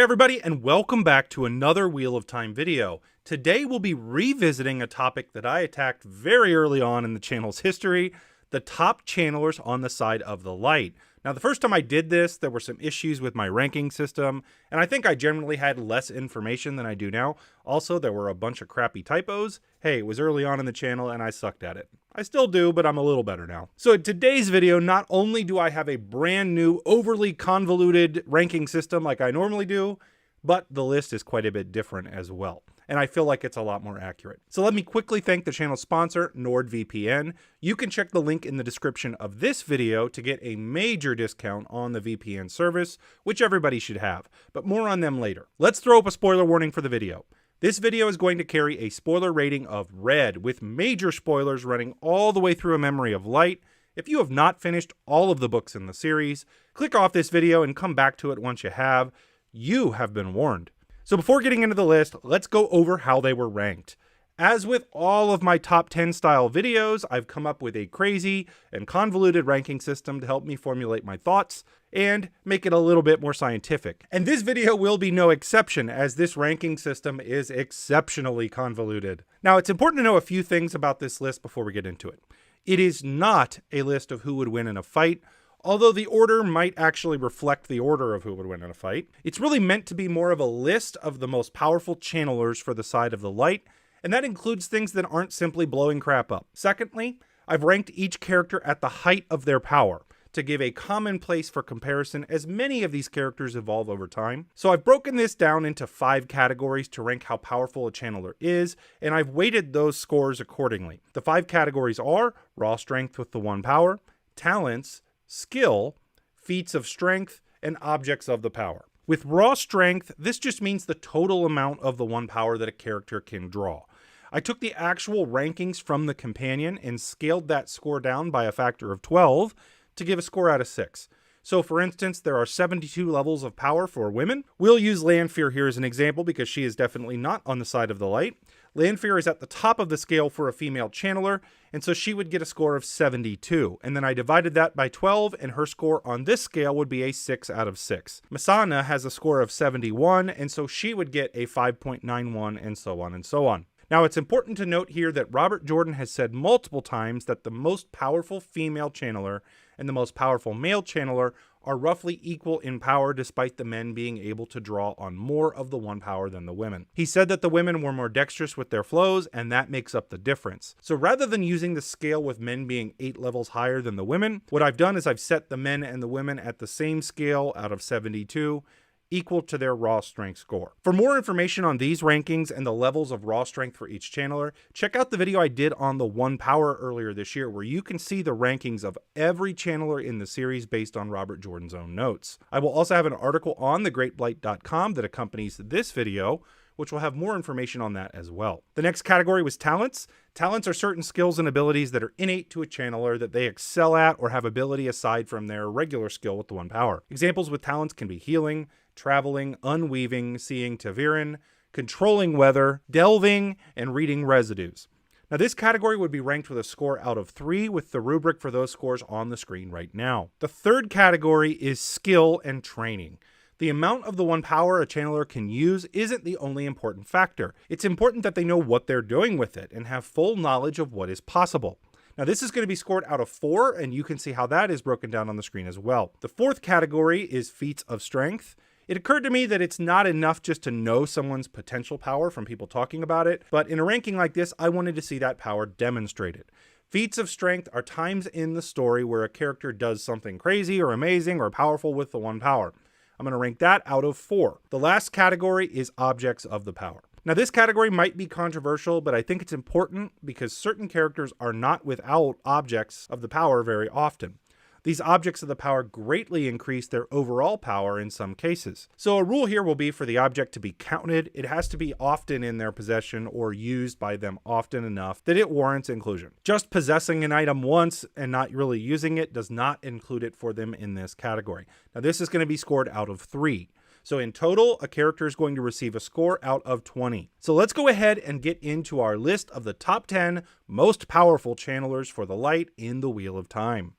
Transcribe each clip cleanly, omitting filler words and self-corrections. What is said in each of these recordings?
everybody, and welcome back to another Wheel of Time video. Today we'll be revisiting a topic that I attacked very early on in the channel's history, the top channelers on the side of the light. Now, the first time I did this, there were some issues with my ranking system, and I think I generally had less information than I do now. Also, there were a bunch of crappy typos. Hey, it was early on in the channel and I sucked at it. I still do, but I'm a little better now. So in today's video, not only do I have a brand new, overly convoluted ranking system like I normally do, but the list is quite a bit different as well. And I feel like it's a lot more accurate. So let me quickly thank the channel sponsor, NordVPN. You can check the link in the description of this video to get a major discount on the VPN service, which everybody should have, but more on them later. Let's throw up a spoiler warning for the video. This video is going to carry a spoiler rating of red, with major spoilers running all the way through A Memory of Light. If you have not finished all of the books in the series, click off this video and come back to it once you have. You have been warned. So before getting into the list, let's go over how they were ranked. As with all of my top 10 style videos, I've come up with a crazy and convoluted ranking system to help me formulate my thoughts and make it a little bit more scientific. And this video will be no exception, as this ranking system is exceptionally convoluted. Now, it's important to know a few things about this list before we get into it. It is not a list of who would win in a fight, although the order might actually reflect the order of who would win in a fight. It's really meant to be more of a list of the most powerful channelers for the side of the light, and that includes things that aren't simply blowing crap up. Secondly, I've ranked each character at the height of their power, to give a common place for comparison, as many of these characters evolve over time. So I've broken this down into 5 categories to rank how powerful a channeler is, and I've weighted those scores accordingly. The 5 categories are raw strength with the 1 power, talents, skill, feats of strength, and objects of the power. With raw strength, this just means the total amount of the 1 power that a character can draw. I took the actual rankings from the companion and scaled that score down by a factor of 12 to give a score out of 6. So for instance, there are 72 levels of power for women. We'll use Lanfear here as an example because she is definitely not on the side of the light. Lanfear is at the top of the scale for a female channeler, and so she would get a score of 72. And then I divided that by 12, and her score on this scale would be a 6 out of 6. Masana has a score of 71, and so she would get a 5.91, and so on and so on. Now, it's important to note here that Robert Jordan has said multiple times that the most powerful female channeler and the most powerful male channeler are roughly equal in power, despite the men being able to draw on more of the 1 power than the women. He said that the women were more dexterous with their flows, and that makes up the difference. So rather than using the scale with men being 8 levels higher than the women, what I've done is I've set the men and the women at the same scale out of 72, equal to their raw strength score. For more information on these rankings and the levels of raw strength for each channeler, check out the video I did on the 1 power earlier this year, where you can see the rankings of every channeler in the series based on Robert Jordan's own notes. I will also have an article on thegreatblight.com that accompanies this video, which will have more information on that as well. The next category was talents. Talents are certain skills and abilities that are innate to a channeler that they excel at or have ability aside from their regular skill with the 1 power. Examples with talents can be healing, traveling, unweaving, seeing Taviran, controlling weather, delving, and reading residues. Now, this category would be ranked with a score out of 3, with the rubric for those scores on the screen right now. The third category is skill and training. The amount of the 1 power a channeler can use isn't the only important factor. It's important that they know what they're doing with it and have full knowledge of what is possible. Now, this is going to be scored out of 4, and you can see how that is broken down on the screen as well. The fourth category is feats of strength. It occurred to me that it's not enough just to know someone's potential power from people talking about it, but in a ranking like this, I wanted to see that power demonstrated. Feats of strength are times in the story where a character does something crazy or amazing or powerful with the 1 power. I'm going to rank that out of 4. The last category is objects of the power. Now, this category might be controversial, but I think it's important because certain characters are not without objects of the power very often. These objects of the power greatly increase their overall power in some cases. So a rule here will be for the object to be counted, it has to be often in their possession or used by them often enough that it warrants inclusion. Just possessing an item once and not really using it does not include it for them in this category. Now, this is going to be scored out of 3. So in total, a character is going to receive a score out of 20. So let's go ahead and get into our list of the top 10 most powerful channelers for the light in the Wheel of Time.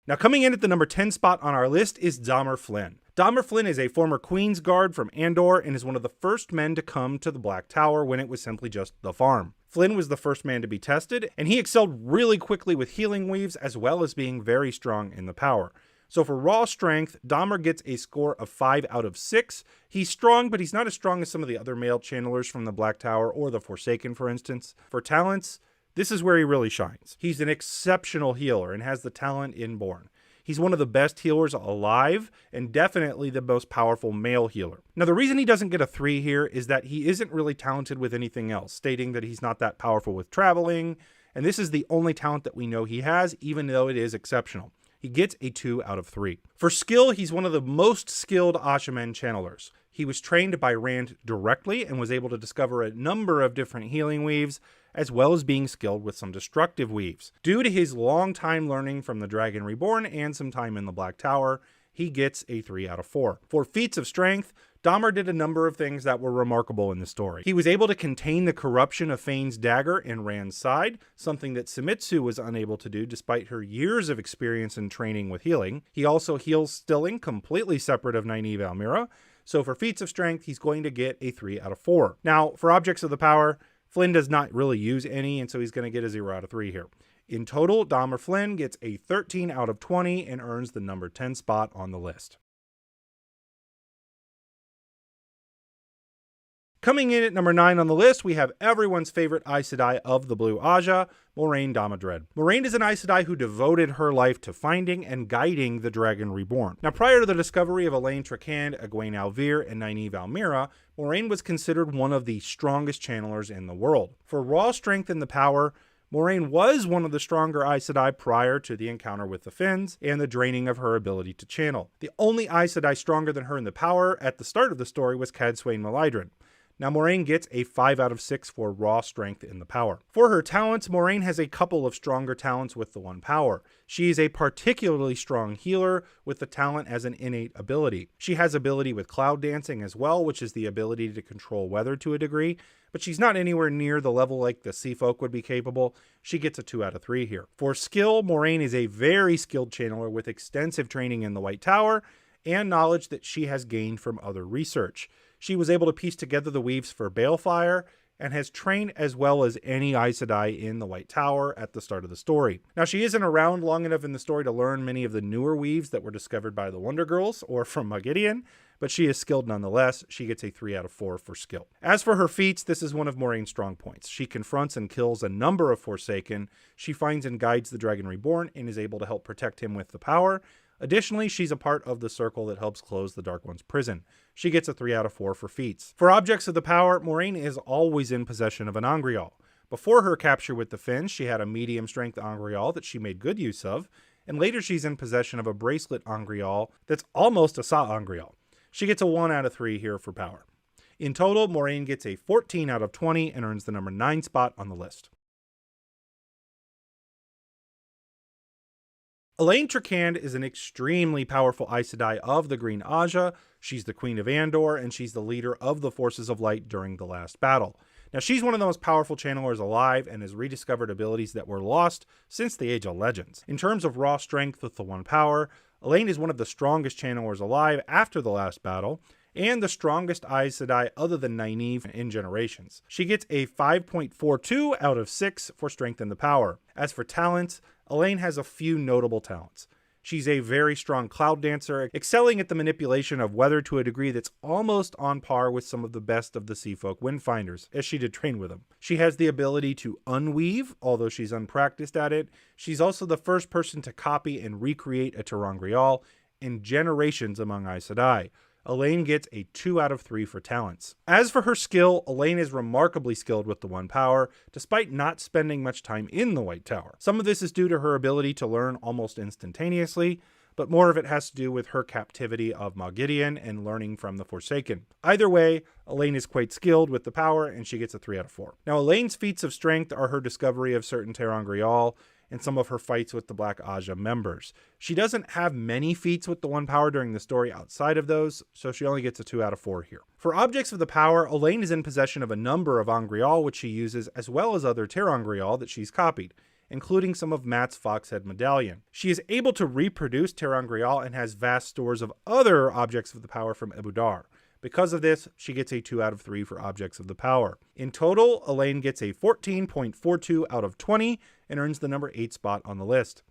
Now coming in at the number 10 spot on our list is Dahmer Flynn. Dahmer Flynn is a former Queen's Guard from Andor and is one of the first men to come to the Black Tower when it was simply just the farm. Flynn was the first man to be tested, and he excelled really quickly with healing weaves as well as being very strong in the power. So for raw strength, Dahmer gets a score of 5 out of 6. He's strong, but he's not as strong as some of the other male channelers from the Black Tower or the Forsaken, for instance. For talents, this is where he really shines. He's an exceptional healer and has the talent inborn. He's one of the best healers alive and definitely the most powerful male healer. Now, the reason he doesn't get a 3 here is that he isn't really talented with anything else, stating that he's not that powerful with traveling, and this is the only talent that we know he has, even though it is exceptional. He gets a 2 out of 3. For skill, he's one of the most skilled Ashamen channelers. He was trained by Rand directly and was able to discover a number of different healing weaves, as well as being skilled with some destructive weaves. Due to his long time learning from the Dragon Reborn and some time in the Black Tower, he gets a 3 out of 4. For feats of strength, Dahmer did a number of things that were remarkable in the story. He was able to contain the corruption of Fane's dagger in Rand's side, something that Sumitsu was unable to do despite her years of experience and training with healing. He also heals Stilling, completely separate of Nynaeve Almira. So for feats of strength, he's going to get a 3 out of 4. Now, for objects of the power, Flynn does not really use any, and so he's going to get a 0 out of 3 here. In total, Dahmer Flynn gets a 13 out of 20 and earns the number 10 spot on the list. Coming in at number 9 on the list, we have everyone's favorite Aes Sedai of the Blue Aja, Moiraine Damodred. Moiraine is an Aes Sedai who devoted her life to finding and guiding the Dragon Reborn. Now, prior to the discovery of Elaine Trakand, Egwene Alvir, and Nynaeve Almira, Moiraine was considered one of the strongest channelers in the world. For raw strength and the power, Moiraine was one of the stronger Aes Sedai prior to the encounter with the Finns and the draining of her ability to channel. The only Aes Sedai stronger than her in the power at the start of the story was Cadsuane Malydrin. Now, Moiraine gets a 5 out of 6 for raw strength in the power. For her talents, Moiraine has a couple of stronger talents with the one power. She is a particularly strong healer with the talent as an innate ability. She has ability with cloud dancing as well, which is the ability to control weather to a degree, but she's not anywhere near the level like the sea folk would be capable. She gets a 2 out of 3 here. For skill, Moiraine is a very skilled channeler with extensive training in the White Tower and knowledge that she has gained from other research. She was able to piece together the weaves for Balefire and has trained as well as any Aes Sedai in the White Tower at the start of the story. Now, she isn't around long enough in the story to learn many of the newer weaves that were discovered by the Wonder Girls or from Moghedien, but she is skilled nonetheless. She gets a 3 out of 4 for skill. As for her feats, this is one of Moiraine's strong points. She confronts and kills a number of Forsaken. She finds and guides the Dragon Reborn and is able to help protect him with the power. Additionally, she's a part of the circle that helps close the Dark One's prison. She gets a 3 out of 4 for feats. For objects of the power, Moiraine is always in possession of an Angreal. Before her capture with the Finns, she had a medium-strength Angreal that she made good use of, and later she's in possession of a bracelet Angreal that's almost a Sa Angreal. She gets a 1 out of 3 here for power. In total, Moiraine gets a 14 out of 20 and earns the number 9 spot on the list. Elaine Trakand is an extremely powerful Aes Sedai of the Green Aja. She's the Queen of Andor, and she's the leader of the Forces of Light during the last battle. Now, she's one of the most powerful channelers alive and has rediscovered abilities that were lost since the Age of Legends. In terms of raw strength with the one power, Elaine is one of the strongest channelers alive after the last battle, and the strongest Aes Sedai other than Nynaeve in generations. She gets a 5.42 out of 6 for strength and the power. As for talents, Elaine has a few notable talents. She's a very strong cloud dancer, excelling at the manipulation of weather to a degree that's almost on par with some of the best of the Seafolk Windfinders, as she did train with them. She has the ability to unweave, although she's unpracticed at it. She's also the first person to copy and recreate a ter'angreal in generations among Aes Sedai. Elaine gets a 2 out of 3 for talents. As for her skill, Elaine is remarkably skilled with the one power, despite not spending much time in the White Tower. Some of this is due to her ability to learn almost instantaneously, but more of it has to do with her captivity of Moghedien and learning from the Forsaken. Either way, Elaine is quite skilled with the power, and she gets a 3 out of 4. Now, Elaine's feats of strength are her discovery of certain ter'angreal and some of her fights with the Black Aja members. She doesn't have many feats with the one power during the story outside of those, so she only gets a 2 out of 4 here. For objects of the power, Elaine is in possession of a number of Angreal, which she uses, as well as other ter'angreal that she's copied. including some of Matt's Foxhead medallion. She is able to reproduce ter'angreal and has vast stores of other objects of the power from Ebudar. Because of this, she gets a 2 out of 3 for objects of the power. In total, Elaine gets a 14.42 out of 20 and earns the number 8 spot on the list.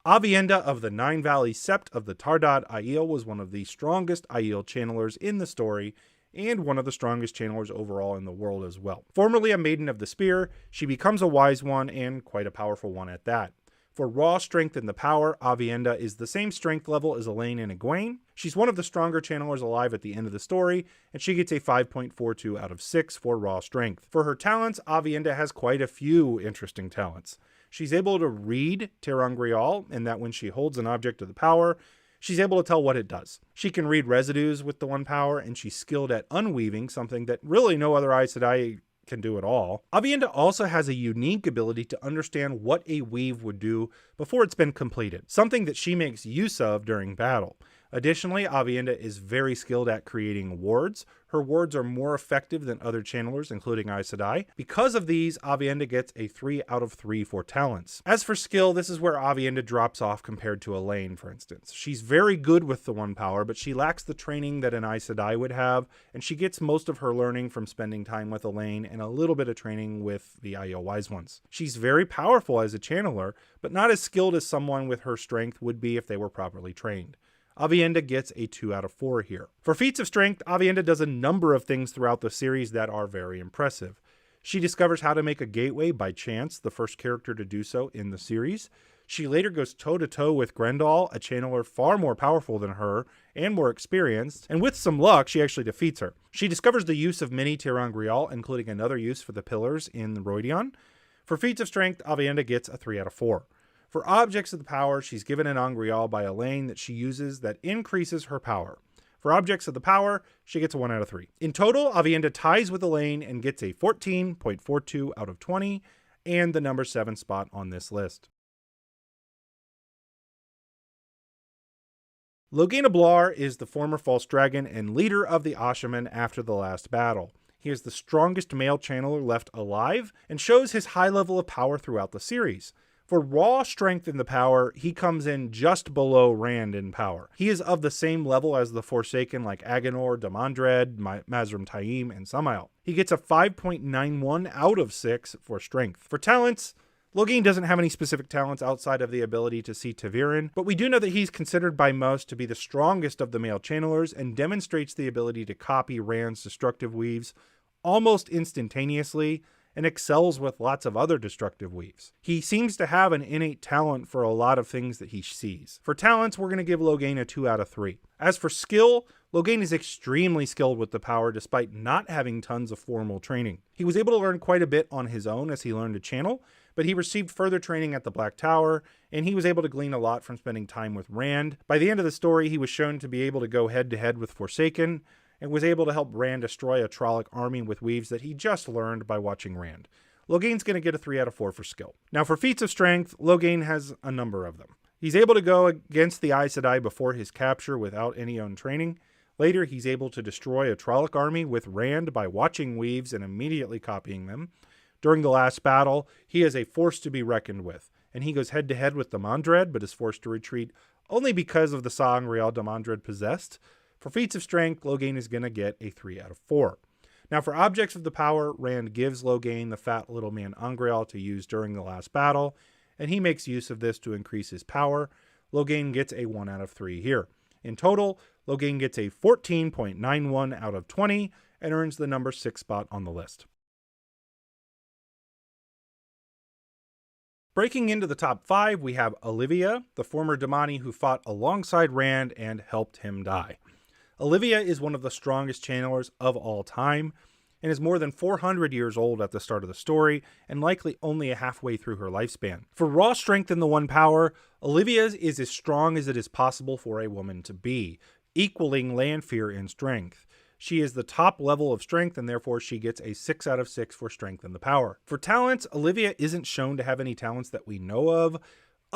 Aviendha of the Nine Valley Sept of the Tardad Aiel was one of the strongest Aiel channelers in the story, and one of the strongest channelers overall in the world as well. Formerly a Maiden of the Spear, she becomes a wise one, and quite a powerful one at that. For raw strength in the power, Aviendha is the same strength level as Elaine and Egwene. She's one of the stronger channelers alive at the end of the story, and she gets a 5.42 out of 6 for raw strength. For her talents, Aviendha has quite a few interesting talents. She's able to read ter'angreal, in that when she holds an object of the power, she's able to tell what it does. She can read residues with the one power, and she's skilled at unweaving, something that really no other Aes Sedai can do at all. Aviendha also has a unique ability to understand what a weave would do before it's been completed, something that she makes use of during battle. Additionally, Aviendha is very skilled at creating wards. Her wards are more effective than other channelers, including Aes Sedai. Because of these, Aviendha gets a 3 out of 3 for talents. As for skill, this is where Aviendha drops off compared to Elaine, for instance. She's very good with the one power, but she lacks the training that an Aes Sedai would have, and she gets most of her learning from spending time with Elaine and a little bit of training with the Aiel Wise Ones. She's very powerful as a channeler, but not as skilled as someone with her strength would be if they were properly trained. Aviendha gets a 2 out of 4 here. For feats of strength, Aviendha does a number of things throughout the series that are very impressive. She discovers how to make a gateway by chance, the first character to do so in the series. She later goes toe-to-toe with Grendel, a channeler far more powerful than her and more experienced, and with some luck, she actually defeats her. She discovers the use of mini ter'angreal, including another use for the pillars in Redone. For feats of strength, Aviendha gets a 3 out of 4. For objects of the power, she's given an angreal by Elaine that she uses that increases her power. For objects of the power, she gets a 1 out of 3. In total, Aviendha ties with Elaine and gets a 14.42 out of 20 and the number 7 spot on this list. Logain Blar is the former false dragon and leader of the Ashaman after the last battle. He is the strongest male channeler left alive and shows his high level of power throughout the series. For raw strength in the power, he comes in just below Rand in power. He is of the same level as the Forsaken like Agenor, Damandred, Mazrim Taim, and Samael. He gets a 5.91 out of 6 for strength. For talents, Logain doesn't have any specific talents outside of the ability to see ta'veren, but we do know that he's considered by most to be the strongest of the male channelers and demonstrates the ability to copy Rand's destructive weaves almost instantaneously, and excels with lots of other destructive weaves. He seems to have an innate talent for a lot of things that he sees. For talents, we're going to give Logain a 2 out of 3. As for skill, Logain is extremely skilled with the power despite not having tons of formal training. He was able to learn quite a bit on his own as he learned to channel, but he received further training at the Black Tower, and he was able to glean a lot from spending time with Rand. By the end of the story, he was shown to be able to go head-to-head with Forsaken, and was able to help Rand destroy a Trolloc army with weaves that he just learned by watching Rand. Logain's going to get a 3 out of 4 for skill. Now for feats of strength, Logain has a number of them. He's able to go against the Aes Sedai before his capture without any own training. Later, he's able to destroy a Trolloc army with Rand by watching weaves and immediately copying them. During the last battle, he is a force to be reckoned with, and he goes head-to-head with Damandred, but is forced to retreat only because of the sa'angreal Damandred possessed. For feats of strength, Logain is going to get a 3 out of 4. Now for objects of the power, Rand gives Logain the fat little man angreal to use during the last battle, and he makes use of this to increase his power. Logain gets a 1 out of 3 here. In total, Logain gets a 14.91 out of 20 and earns the number 6 spot on the list. Breaking into the top 5, we have Olivia, the former Damani who fought alongside Rand and helped him die. Olivia is one of the strongest channelers of all time and is more than 400 years old at the start of the story and likely only halfway through her lifespan. For raw strength in the one power, Olivia is as strong as it is possible for a woman to be, equaling Lanfear in strength. She is the top level of strength and therefore she gets a 6 out of 6 for strength in the power. For talents, Olivia isn't shown to have any talents that we know of,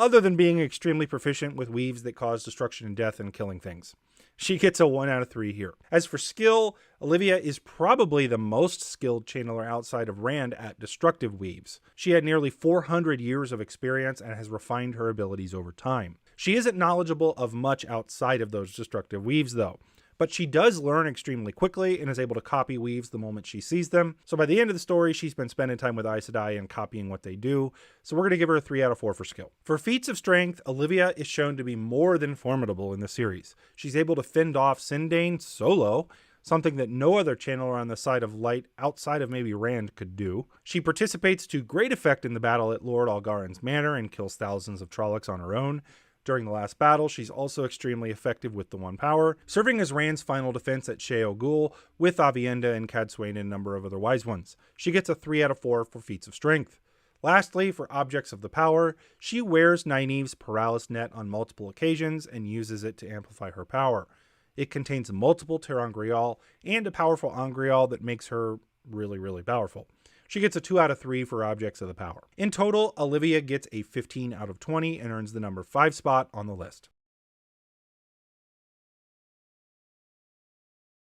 other than being extremely proficient with weaves that cause destruction and death and killing things. She gets a 1 out of 3 here. As for skill, Olivia is probably the most skilled channeler outside of Rand at destructive weaves. She had nearly 400 years of experience and has refined her abilities over time. She isn't knowledgeable of much outside of those destructive weaves though, but she does learn extremely quickly and is able to copy weaves the moment she sees them. So by the end of the story, she's been spending time with Aes Sedai and copying what they do. So we're going to give her a 3 out of 4 for skill. For feats of strength, Olivia is shown to be more than formidable in the series. She's able to fend off Sindain solo, something that no other channeler on the side of light outside of maybe Rand could do. She participates to great effect in the battle at Lord Algarin's manor and kills thousands of Trollocs on her own. During the last battle, she's also extremely effective with the One Power, serving as Rand's final defense at Sheo Ghul with Aviendha and Cadsuane and a number of other wise ones. She gets a 3 out of 4 for feats of strength. Lastly, for objects of the power, she wears Nynaeve's Paralysis Net on multiple occasions and uses it to amplify her power. It contains multiple ter'angreal and a powerful angreal that makes her really powerful. She gets a 2 out of 3 for objects of the power. In total, Olivia gets a 15 out of 20 and earns the number 5 spot on the list.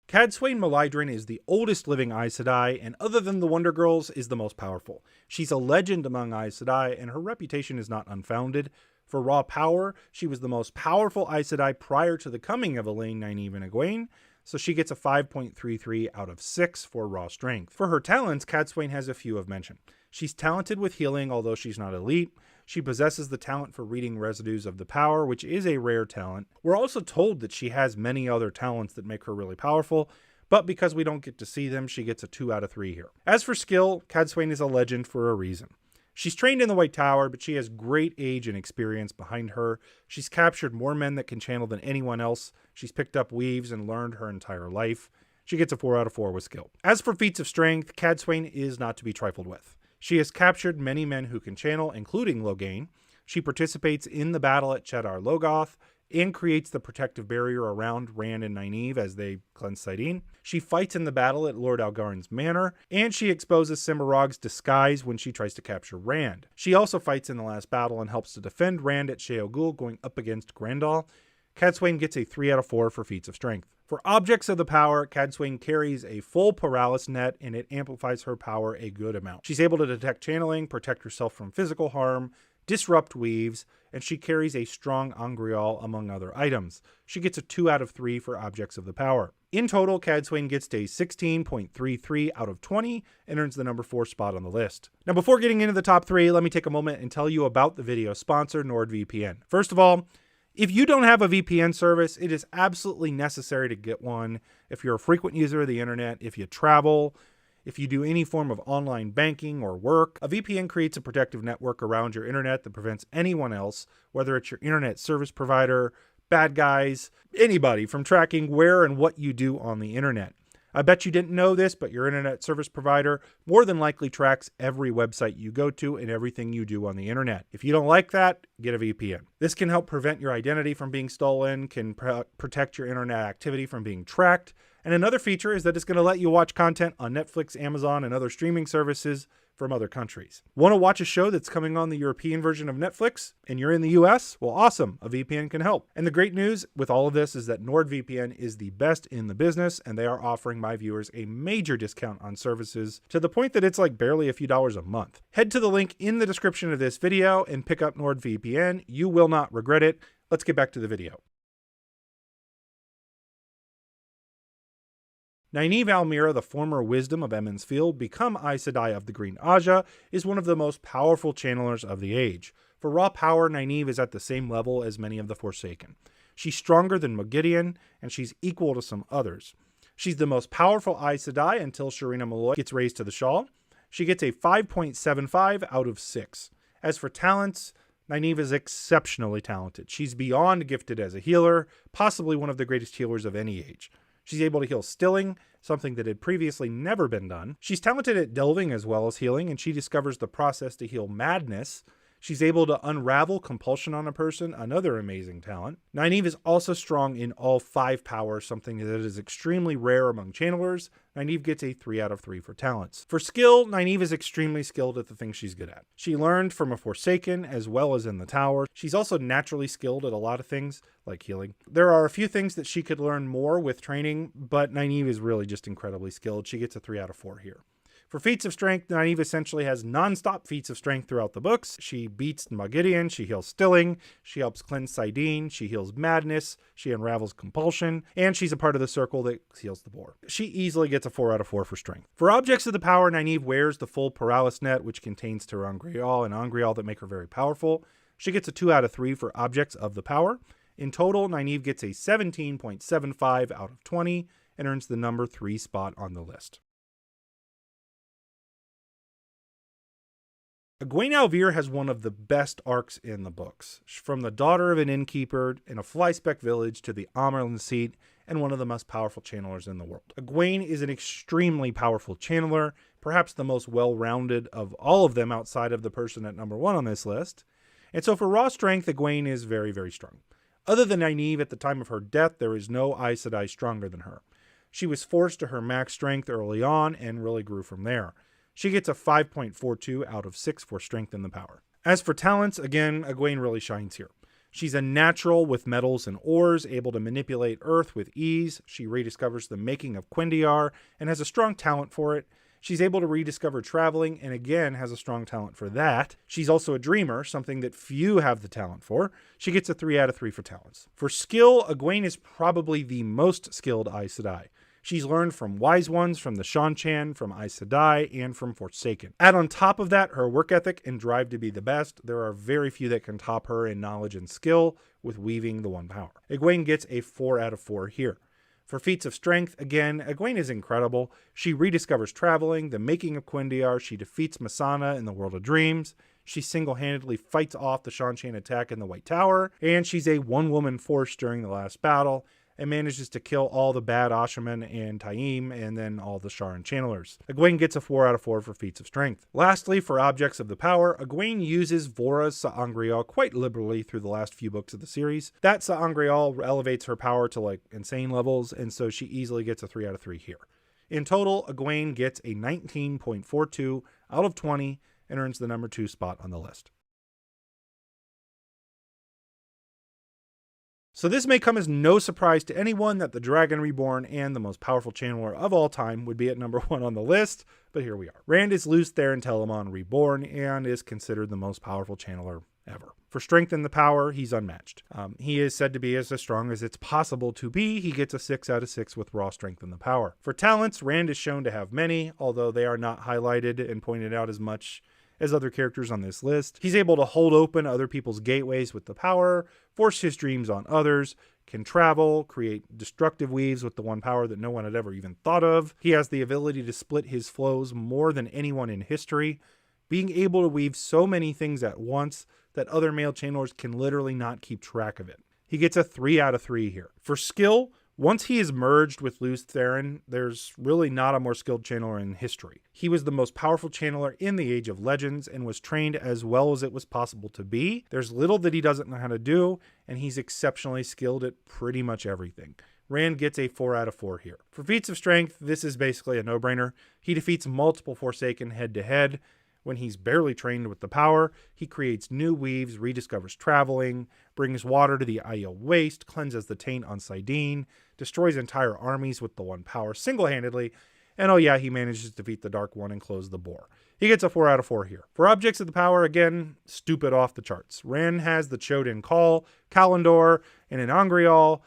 Cadsuane Malydrin is the oldest living Aes Sedai, and other than the Wonder Girls, is the most powerful. She's a legend among Aes Sedai, and her reputation is not unfounded. For raw power, she was the most powerful Aes Sedai prior to the coming of Elaine, Nynaeve, and Egwene, so she gets a 5.33 out of 6 for raw strength. For her talents, Cadsuane has a few of mention. She's talented with healing, although she's not elite. She possesses the talent for reading residues of the power, which is a rare talent. We're also told that she has many other talents that make her really powerful, but because we don't get to see them, she gets a 2 out of 3 here. As for skill, Cadsuane is a legend for a reason. She's trained in the White Tower, but she has great age and experience behind her. She's captured more men that can channel than anyone else. She's picked up weaves and learned her entire life. She gets a 4 out of 4 with skill. As for feats of strength, Cadsuane is not to be trifled with. She has captured many men who can channel, including Logain. She participates in the battle at Cheddar Logoth and creates the protective barrier around Rand and Nynaeve as they cleanse Saidin. She fights in the battle at Lord Algarin's manor, and she exposes Cimarog's disguise when she tries to capture Rand. She also fights in the last battle and helps to defend Rand at Sheo Ghul going up against Grendel. Cadsuane gets a 3 out of 4 for feats of strength. For objects of the power, Cadsuane carries a full Paralysis Net, and it amplifies her power a good amount. She's able to detect channeling, protect herself from physical harm, disrupt weaves, and she carries a strong angreal among other items. She gets a 2 out of 3 for objects of the power. In total, Cadsuane gets a 16.33 out of 20 and earns the number 4 spot on the list. Now, before getting into the top 3, let me take a moment and tell you about the video sponsor, NordVPN. First of all, if you don't have a VPN service, it is absolutely necessary to get one. If you're a frequent user of the internet, if you travel, if you do any form of online banking or work, a VPN creates a protective network around your internet that prevents anyone else, whether it's your internet service provider, bad guys, anybody, from tracking where and what you do on the internet. I bet you didn't know this, but your internet service provider more than likely tracks every website you go to and everything you do on the internet. If you don't like that, get a VPN. This can help prevent your identity from being stolen, can protect your internet activity from being tracked. And another feature is that it's going to let you watch content on Netflix, Amazon, and other streaming services from other countries. Want to watch a show that's coming on the European version of Netflix and you're in the US? Well, awesome. A VPN can help. And the great news with all of this is that NordVPN is the best in the business, and they are offering my viewers a major discount on services to the point that it's like barely a few dollars a month. Head to the link in the description of this video and pick up NordVPN. You will not regret it. Let's get back to the video. Nynaeve Almira, the former wisdom of Emond's Field, become Aes Sedai of the Green Aja, is one of the most powerful channelers of the age. For raw power, Nynaeve is at the same level as many of the Forsaken. She's stronger than Moghedien, and she's equal to some others. She's the most powerful Aes Sedai until Shirina Malloy gets raised to the Shawl. She gets a 5.75 out of 6. As for talents, Nynaeve is exceptionally talented. She's beyond gifted as a healer, possibly one of the greatest healers of any age. She's able to heal stilling, something that had previously never been done. She's talented at delving as well as healing, and she discovers the process to heal madness. She's able to unravel compulsion on a person, another amazing talent. Nynaeve is also strong in all 5 powers, something that is extremely rare among channelers. Nynaeve gets a 3 out of 3 for talents. For skill, Nynaeve is extremely skilled at the things she's good at. She learned from a Forsaken as well as in the tower. She's also naturally skilled at a lot of things, like healing. There are a few things that she could learn more with training, but Nynaeve is really just incredibly skilled. She gets a 3 out of 4 here. For feats of strength, Nynaeve essentially has non-stop feats of strength throughout the books. She beats Moghedien, she heals Stilling, she helps cleanse Sidene, she heals Madness, she unravels Compulsion, and she's a part of the circle that heals the boar. She easily gets a 4 out of 4 for strength. For objects of the power, Nynaeve wears the full Paralis net, which contains ter'angreal and angreal that make her very powerful. She gets a 2 out of 3 for objects of the power. In total, Nynaeve gets a 17.75 out of 20 and earns the number 3 spot on the list. Egwene Alvear has one of the best arcs in the books. From the daughter of an innkeeper in a flyspeck village to the Amerlin seat and one of the most powerful channelers in the world. Egwene is an extremely powerful channeler, perhaps the most well-rounded of all of them outside of the person at number 1 on this list. And so for raw strength, Egwene is very, very strong. Other than Nynaeve, at the time of her death, there is no Aes Sedai stronger than her. She was forced to her max strength early on and really grew from there. She gets a 5.42 out of 6 for strength in the power. As for talents, again, Egwene really shines here. She's a natural with metals and ores, able to manipulate earth with ease. She rediscovers the making of Quendiar and has a strong talent for it. She's able to rediscover traveling and again has a strong talent for that. She's also a dreamer, something that few have the talent for. She gets a 3 out of 3 for talents. For skill, Egwene is probably the most skilled Aes Sedai. She's learned from Wise Ones, from the Seanchan, from Aes Sedai, and from Forsaken. Add on top of that her work ethic and drive to be the best. There are very few that can top her in knowledge and skill with weaving the one power. Egwene gets a 4 out of 4 here. For feats of strength, again, Egwene is incredible. She rediscovers traveling, the making of Quendiar, she defeats Masana in the World of Dreams, she single-handedly fights off the Seanchan attack in the White Tower, and she's a one-woman force during the last battle, and manages to kill all the bad Ashaman and Taim, and then all the Sharan channelers. Egwene gets a 4 out of 4 for feats of strength. Lastly, for objects of the power, Egwene uses Vora's sa'angreal quite liberally through the last few books of the series. That sa'angreal elevates her power to like insane levels, and so she easily gets a 3 out of 3 here. In total, Egwene gets a 19.42 out of 20 and earns the number 2 spot on the list. So this may come as no surprise to anyone that the Dragon Reborn and the most powerful channeler of all time would be at number 1 on the list, but here we are. Rand is Lews Therin Telamon Reborn and is considered the most powerful channeler ever. For strength and the power, he's unmatched. He is said to be as strong as it's possible to be. He gets a 6 out of 6 with raw strength and the power. For talents, Rand is shown to have many, although they are not highlighted and pointed out as much as other characters on this list. He's able to hold open other people's gateways with the power, force his dreams on others, can travel, create destructive weaves with the one power that no one had ever even thought of. He has the ability to split his flows more than anyone in history, being able to weave so many things at once that other male channelers can literally not keep track of it. He gets a 3 out of 3 here. For skill, once he is merged with Lews Therin, there's really not a more skilled channeler in history. He was the most powerful channeler in the Age of Legends and was trained as well as it was possible to be. There's little that he doesn't know how to do, and he's exceptionally skilled at pretty much everything. Rand gets a 4 out of 4 here. For feats of strength, this is basically a no-brainer. He defeats multiple Forsaken head-to-head. When he's barely trained with the power, he creates new weaves, rediscovers traveling, brings water to the Aiel Waste, cleanses the taint on Sidene, destroys entire armies with the one power single-handedly, and oh yeah, he manages to defeat the Dark One and close the Boar. He gets a 4 out of 4 here. For objects of the power, again, stupid off the charts. Rand has the Choden Call, Kalandor, and an Angreal.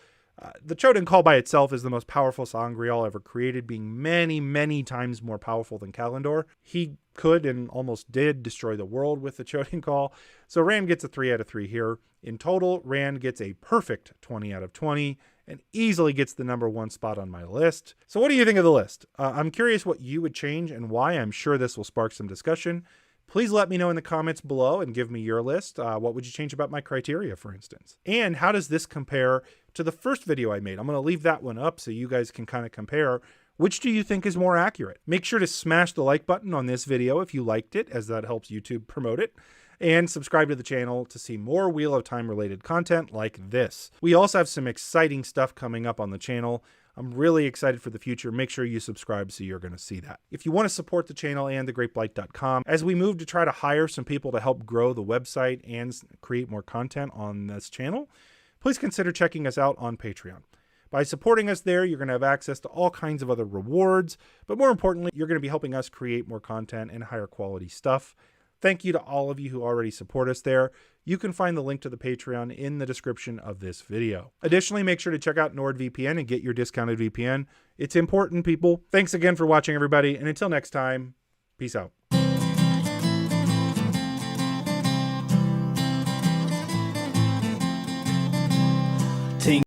The Choden Call by itself is the most powerful sa'angreal ever created, being many, many times more powerful than Kalandor. He could and almost did destroy the world with the Choden Call. So Rand gets a 3 out of 3 here. In total, Rand gets a perfect 20 out of 20 and easily gets the number 1 spot on my list. So what do you think of the list? I'm curious what you would change and why. I'm sure this will spark some discussion. Please let me know in the comments below and give me your list. What would you change about my criteria, for instance? And how does this compare to the first video I made? I'm going to leave that one up so you guys can kind of compare. Which do you think is more accurate? Make sure to smash the like button on this video if you liked it, as that helps YouTube promote it. and subscribe to the channel to see more Wheel of Time related content like this. We also have some exciting stuff coming up on the channel. I'm really excited for the future. Make sure you subscribe so you're going to see that. If you want to support the channel and thegreatblight.com, as we move to try to hire some people to help grow the website and create more content on this channel, please consider checking us out on Patreon. By supporting us there, you're going to have access to all kinds of other rewards, but more importantly, you're going to be helping us create more content and higher quality stuff. Thank you to all of you who already support us there. You can find the link to the Patreon in the description of this video. Additionally, make sure to check out NordVPN and get your discounted VPN. It's important, people. Thanks again for watching, everybody, and until next time, peace out.